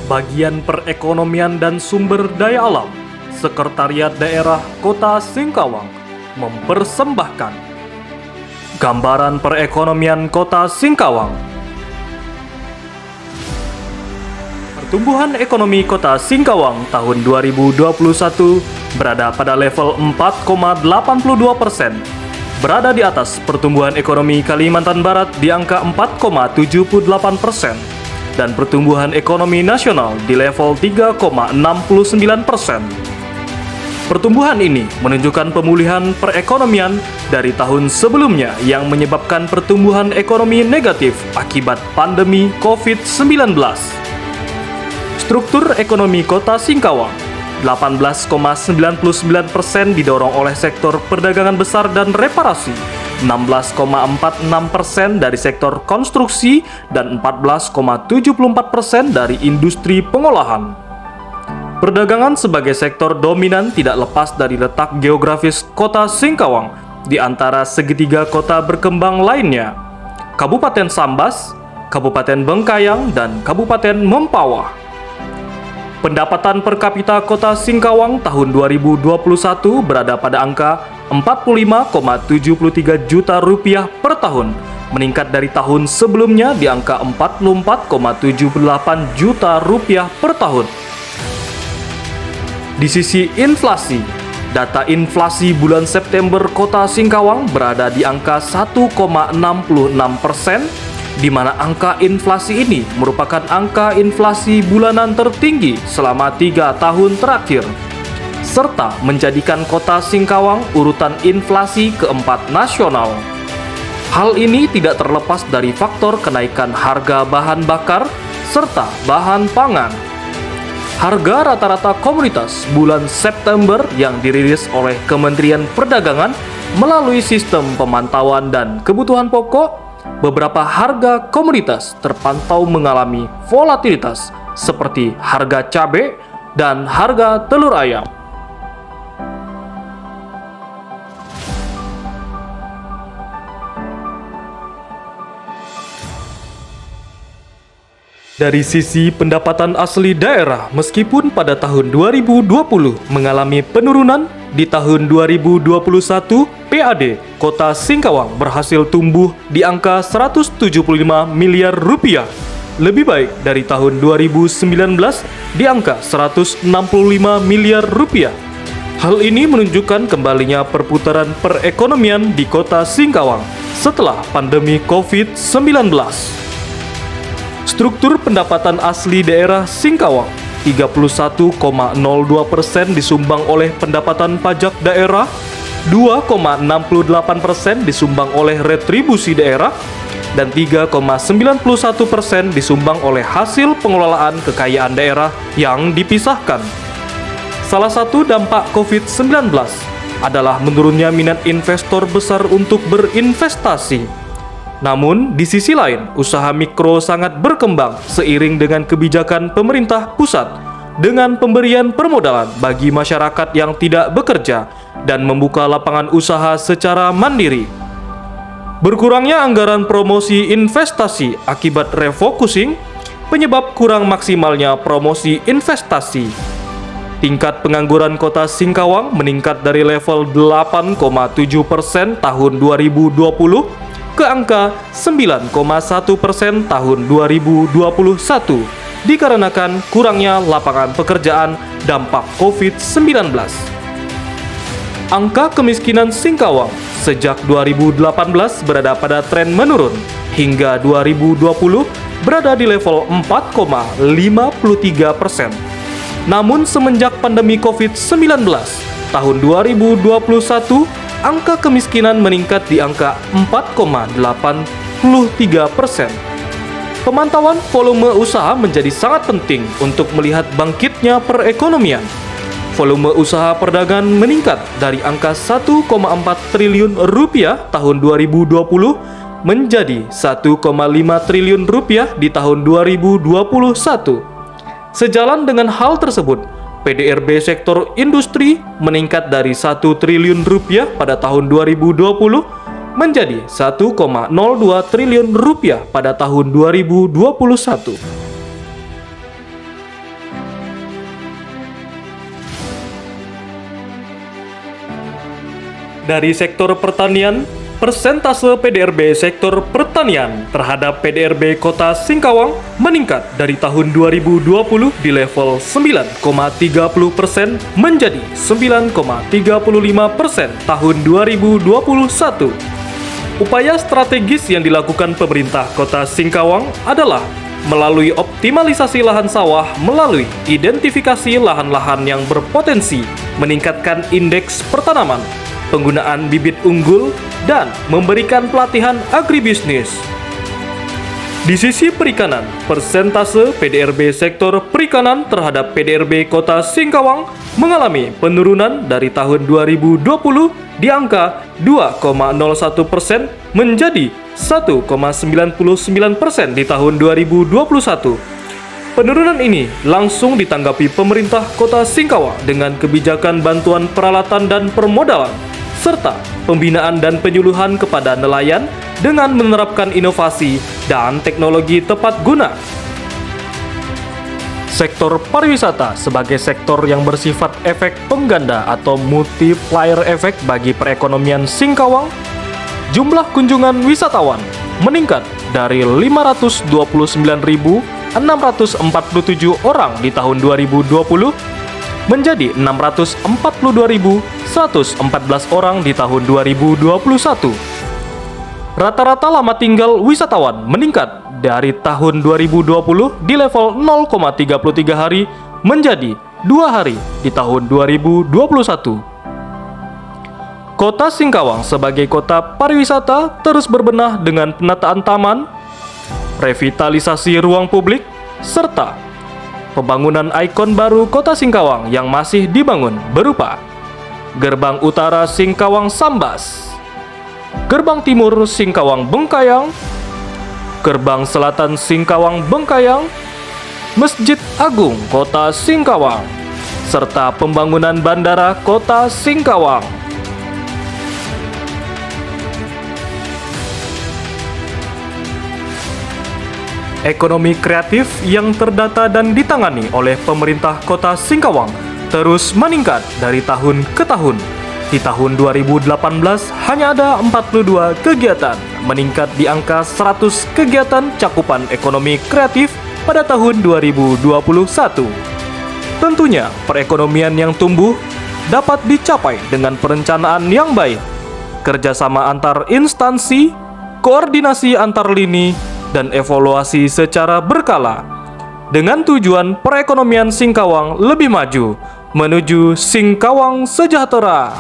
Bagian Perekonomian dan Sumber Daya Alam, Sekretariat Daerah Kota Singkawang mempersembahkan Gambaran Perekonomian Kota Singkawang. Pertumbuhan ekonomi Kota Singkawang tahun 2021 berada pada level 4,82%, berada di atas pertumbuhan ekonomi Kalimantan Barat di angka 4,78%, dan pertumbuhan ekonomi nasional di level 3,69%. Pertumbuhan ini menunjukkan pemulihan perekonomian dari tahun sebelumnya yang menyebabkan pertumbuhan ekonomi negatif akibat pandemi COVID-19. Struktur ekonomi Kota Singkawang 18,99% didorong oleh sektor perdagangan besar dan reparasi, 16,46% dari sektor konstruksi, dan 14,74% dari industri pengolahan. Perdagangan sebagai sektor dominan tidak lepas dari letak geografis Kota Singkawang di antara segitiga kota berkembang lainnya, Kabupaten Sambas, Kabupaten Bengkayang, dan Kabupaten Mempawah. Pendapatan per kapita Kota Singkawang tahun 2021 berada pada angka 45,73 juta rupiah per tahun, meningkat dari tahun sebelumnya di angka 44,78 juta rupiah per tahun. Di sisi inflasi, data inflasi bulan September Kota Singkawang berada di angka 1,66%, di mana angka inflasi ini merupakan angka inflasi bulanan tertinggi selama 3 tahun terakhir, serta menjadikan Kota Singkawang urutan inflasi keempat nasional. Hal ini tidak terlepas dari faktor kenaikan harga bahan bakar serta bahan pangan. Harga rata-rata komoditas bulan September yang dirilis oleh Kementerian Perdagangan melalui sistem pemantauan dan kebutuhan pokok, beberapa harga komoditas terpantau mengalami volatilitas seperti harga cabai dan harga telur ayam. Dari sisi pendapatan asli daerah, meskipun pada tahun 2020 mengalami penurunan, di tahun 2021 PAD Kota Singkawang berhasil tumbuh di angka 175 miliar rupiah, lebih baik dari tahun 2019 di angka 165 miliar rupiah. Hal ini menunjukkan kembalinya perputaran perekonomian di Kota Singkawang setelah pandemi COVID-19. Struktur pendapatan asli daerah Singkawang 31,02% disumbang oleh pendapatan pajak daerah, 2,68% disumbang oleh retribusi daerah, dan 3,91% disumbang oleh hasil pengelolaan kekayaan daerah yang dipisahkan. Salah satu dampak COVID-19 adalah menurunnya minat investor besar untuk berinvestasi. Namun, di sisi lain, usaha mikro sangat berkembang seiring dengan kebijakan pemerintah pusat dengan pemberian permodalan bagi masyarakat yang tidak bekerja dan membuka lapangan usaha secara mandiri. Berkurangnya anggaran promosi investasi akibat refocusing penyebab kurang maksimalnya promosi investasi. Tingkat pengangguran Kota Singkawang meningkat dari level 8,7% tahun 2020 ke angka 9,1% tahun 2021 dikarenakan kurangnya lapangan pekerjaan dampak COVID-19. Angka kemiskinan Singkawang sejak 2018 berada pada tren menurun hingga 2020 berada di level 4,53%. Namun semenjak pandemi COVID-19 tahun 2021, angka kemiskinan meningkat di angka 4,83%. Pemantauan volume usaha menjadi sangat penting untuk melihat bangkitnya perekonomian. Volume usaha perdagangan meningkat dari angka 1,4 triliun rupiah tahun 2020 menjadi 1,5 triliun rupiah di tahun 2021. Sejalan dengan hal tersebut, PDRB sektor industri meningkat dari 1 triliun rupiah pada tahun 2020 menjadi 1,02 triliun rupiah pada tahun 2021. Dari sektor pertanian, persentase PDRB sektor pertanian terhadap PDRB Kota Singkawang meningkat dari tahun 2020 di level 9,30% menjadi 9,35% tahun 2021. Upaya strategis yang dilakukan pemerintah Kota Singkawang adalah melalui optimalisasi lahan sawah melalui identifikasi lahan-lahan yang berpotensi, meningkatkan indeks pertanaman, penggunaan bibit unggul, dan memberikan pelatihan agribisnis. Di sisi perikanan, persentase PDRB sektor perikanan terhadap PDRB Kota Singkawang mengalami penurunan dari tahun 2020 di angka 2,01% menjadi 1,99% di tahun 2021. Penurunan ini langsung ditanggapi pemerintah Kota Singkawang dengan kebijakan bantuan peralatan dan permodalan, serta pembinaan dan penyuluhan kepada nelayan dengan menerapkan inovasi dan teknologi tepat guna. Sektor pariwisata sebagai sektor yang bersifat efek pengganda atau multiplier effect bagi perekonomian Singkawang, jumlah kunjungan wisatawan meningkat dari 529.647 orang di tahun 2020 menjadi 642.114 orang di tahun 2021. Rata-rata lama tinggal wisatawan meningkat dari tahun 2020 di level 0,33 hari menjadi 2 hari di tahun 2021. Kota Singkawang sebagai kota pariwisata terus berbenah dengan penataan taman, revitalisasi ruang publik, serta pembangunan ikon baru Kota Singkawang yang masih dibangun berupa Gerbang Utara Singkawang Sambas, Gerbang Timur Singkawang Bengkayang, Gerbang Selatan Singkawang Bengkayang, Masjid Agung Kota Singkawang, serta pembangunan Bandara Kota Singkawang. Ekonomi kreatif yang terdata dan ditangani oleh pemerintah Kota Singkawang terus meningkat dari tahun ke tahun. Di tahun 2018 hanya ada 42 kegiatan, meningkat di angka 100 kegiatan cakupan ekonomi kreatif pada tahun 2021. Tentunya perekonomian yang tumbuh dapat dicapai dengan perencanaan yang baik, kerjasama antar instansi, koordinasi antar lini, dan evaluasi secara berkala, dengan tujuan perekonomian Singkawang lebih maju menuju Singkawang sejahtera.